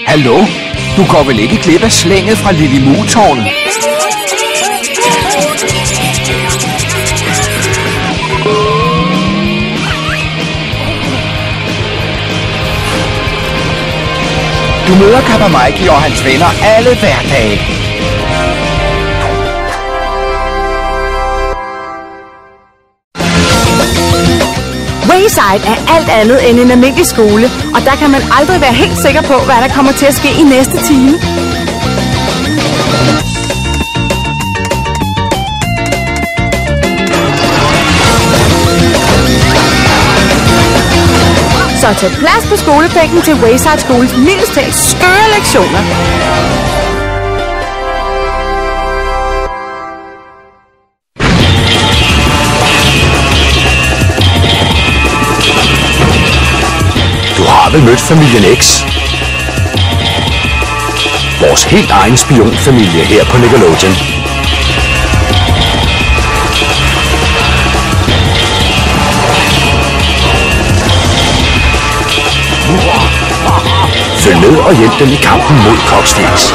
Hallo? Du går vel ikke glip af slænget fra Lille Mutårn? Du møder Kappa Mikey og hans venner alle hverdage. Wayside er alt andet end en almindelig skole, og der kan man aldrig være helt sikker på, hvad der kommer til at ske i næste time. Så tag plads på skolebænken til Wayside Skoles mildest talt skøre lektioner. Du har vel mødt familien X? Vores helt egen spionfamilie her på Nickelodeon. Følg med og hjælp dem i kampen mod Cocksteins.